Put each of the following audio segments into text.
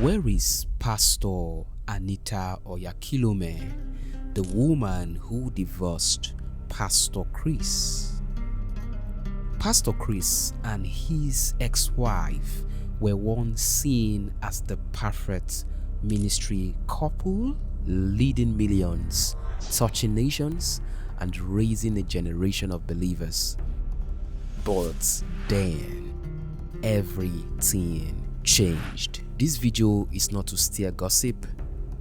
Where is Pastor Anita Oyakhilome, the woman who divorced Pastor Chris? Pastor Chris and his ex-wife were once seen as the perfect ministry couple, leading millions, touching nations, and raising a generation of believers. But then, everything changed. This video is not to stir gossip.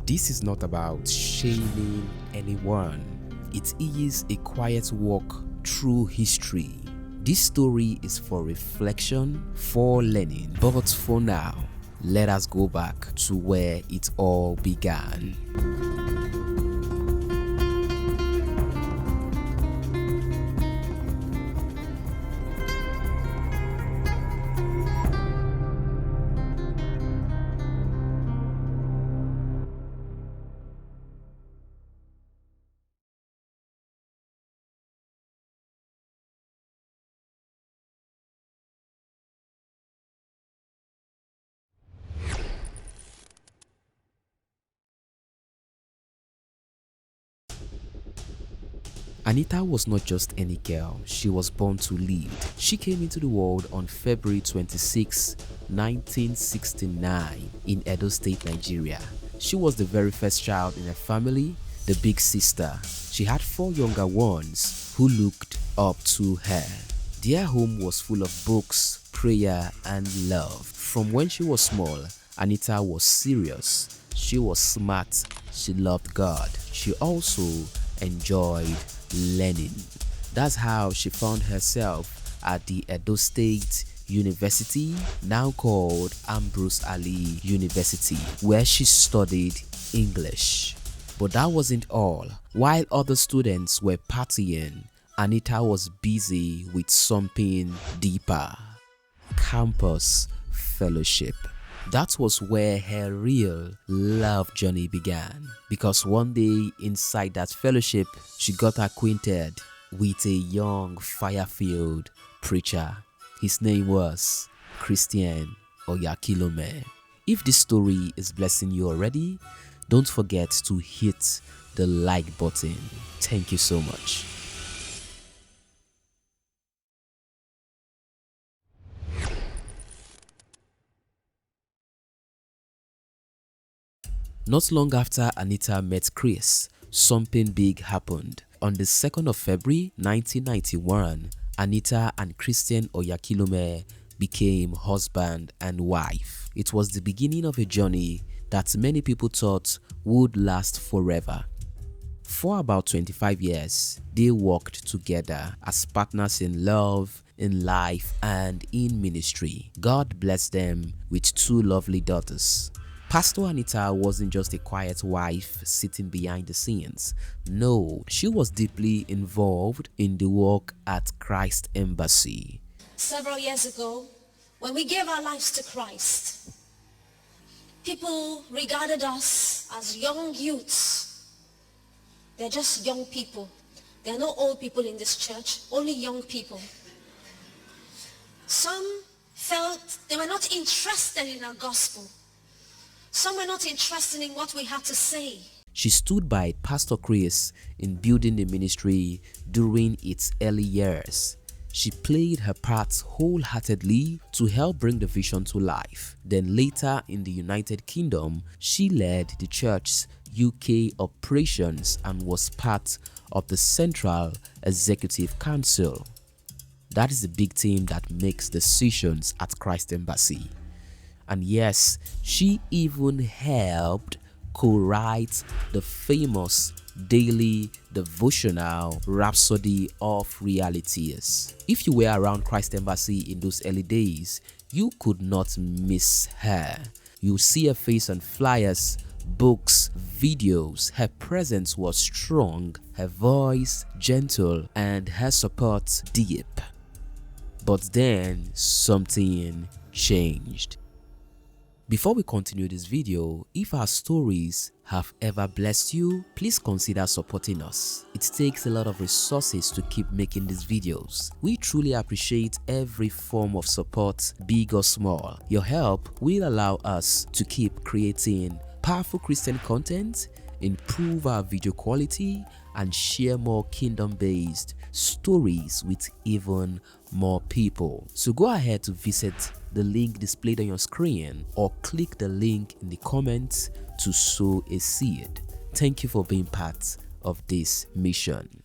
This is not about shaming anyone. It is a quiet walk through history. This story is for reflection, for learning. But for now, let us go back to where it all began. Anita was not just any girl, she was born to lead. She came into the world on February 26, 1969 in Edo State, Nigeria. She was the very first child in her family, the big sister. She had 4 younger ones who looked up to her. Their home was full of books, prayer, and love. From when she was small, Anita was serious. She was smart. She loved God. She also enjoyed learning. That's how she found herself at the Edo State University, now called Ambrose Ali University, where she studied English. But that wasn't all. While other students were partying, Anita was busy with something deeper: campus fellowship. That was where her real love journey began, because one day inside that fellowship, she got acquainted with a young fire-filled preacher. His name was Pastor Oyakhilome. If this story is blessing you already, don't forget to hit the like button. Thank you so much. Not long after Anita met Chris, something big happened. On the 2nd of February 1991, Anita and Pastor Oyakhilome became husband and wife. It was the beginning of a journey that many people thought would last forever. For about 25 years, they worked together as partners in love, in life, and in ministry. God blessed them with 2 lovely daughters. Pastor Anita wasn't just a quiet wife sitting behind the scenes. No, she was deeply involved in the work at Christ Embassy. Several years ago, when we gave our lives to Christ, people regarded us as young youths. They're just young people. There are no old people in this church, only young people. Some felt they were not interested in our gospel. Some were not interested in what we had to say. She stood by Pastor Chris in building the ministry during its early years. She played her part wholeheartedly to help bring the vision to life. Then later in the United Kingdom, she led the church's UK operations and was part of the Central Executive Council. That is the big team that makes decisions at Christ Embassy. And yes, she even helped co-write the famous daily devotional Rhapsody of Realities. If you were around Christ Embassy in those early days, you could not miss her. You see her face on flyers, books, videos. Her presence was strong, her voice gentle, and her support deep. But then something changed. Before we continue this video, if our stories have ever blessed you, please consider supporting us. It takes a lot of resources to keep making these videos. We truly appreciate every form of support, big or small. Your help will allow us to keep creating powerful Christian content, improve our video quality, and share more kingdom-based stories with even more people. So go ahead to visit the link displayed on your screen or click the link in the comments to sow a seed. Thank you for being part of this mission.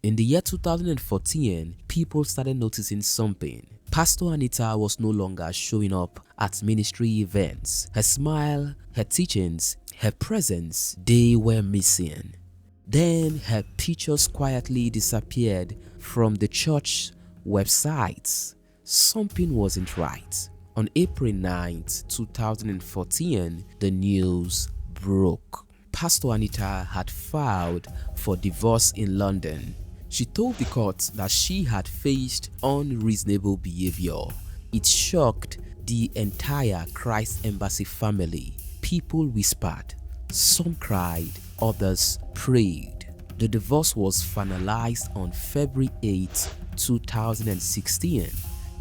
In the year 2014, people started noticing something. Pastor Anita was no longer showing up at ministry events. Her smile, her teachings, her presence, they were missing. Then her pictures quietly disappeared from the church websites. Something wasn't right. On April 9th, 2014, the news broke. Pastor Anita had filed for divorce in London. She told the court that she had faced unreasonable behavior. It shocked the entire Christ Embassy family. People whispered, some cried, others prayed. The divorce was finalized on February 8, 2016.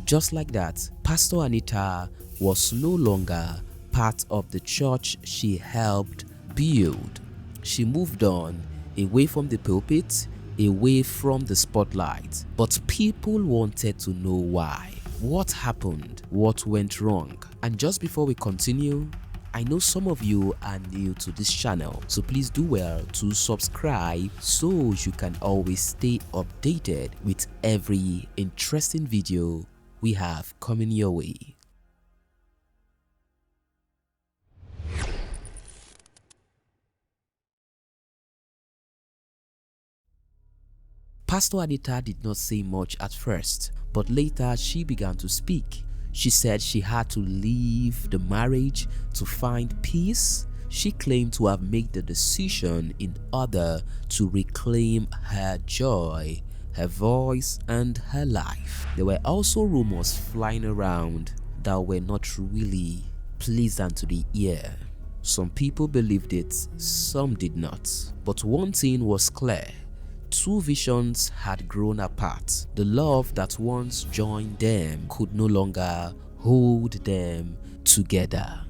Just like that, Pastor Anita was no longer part of the church she helped build. She moved on, away from the pulpit, away from the spotlight. But people wanted to know why. What happened? What went wrong? And just before we continue, I know some of you are new to this channel, so please do well to subscribe so you can always stay updated with every interesting video we have coming your way. Pastor Anita did not say much at first, but later she began to speak. She said she had to leave the marriage to find peace. She claimed to have made the decision in order to reclaim her joy, her voice, and her life. There were also rumors flying around that were not really pleasant to the ear. Some people believed it, some did not. But one thing was clear. Two visions had grown apart. The love that once joined them could no longer hold them together.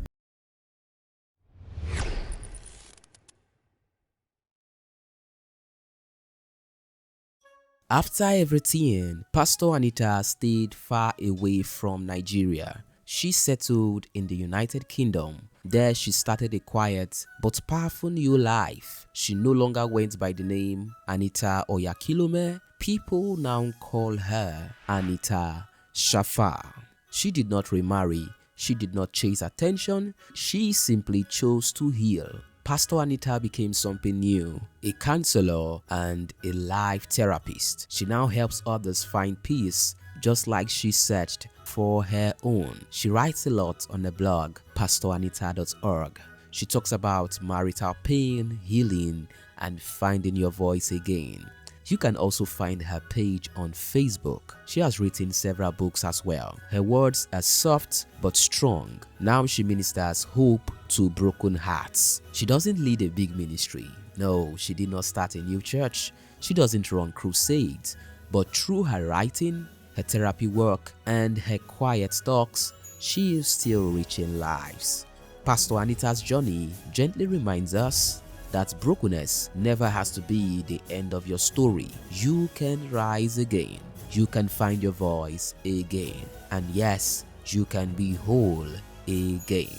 After everything, Pastor Anita stayed far away from Nigeria. She settled in the United Kingdom. There she started a quiet but powerful new life. She no longer went by the name Anita Oyakhilome. People now call her Anita Shafa. She did not remarry. She did not chase attention. She simply chose to heal. Pastor Anita became something new, a counselor and a life therapist. She now helps others find peace, just like she searched for her own. She writes a lot on the blog pastoranita.org. She talks about marital pain, healing, and finding your voice again. You can also find her page on Facebook. She has written several books as well. Her words are soft but strong. Now she ministers hope to broken hearts. She doesn't lead a big ministry. No, she did not start a new church. She doesn't run crusades. But through her writing, her therapy work, and her quiet talks, she is still reaching lives. Pastor Anita's journey gently reminds us that brokenness never has to be the end of your story. You can rise again. You can find your voice again. And yes, you can be whole again.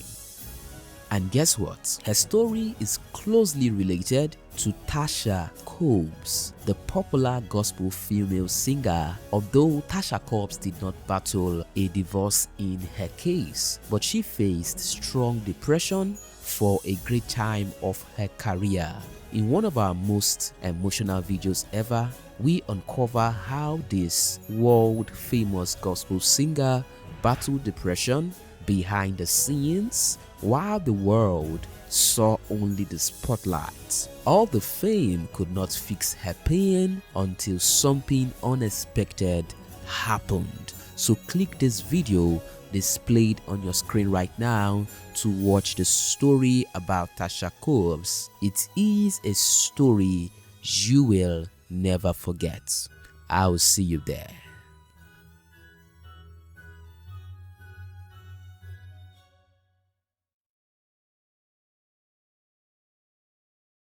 And guess what? Her story is closely related to Tasha Cobbs, the popular gospel female singer. Although Tasha Cobbs did not battle a divorce in her case, but she faced strong depression for a great time of her career. In one of our most emotional videos ever, we uncover how this world-famous gospel singer battled depression behind the scenes, While the world saw only the spotlight, all the fame could not fix her pain until something unexpected happened. So click this video displayed on your screen right now to watch the story about Tasha Cobbs. It is a story you will never forget. I'll see you there.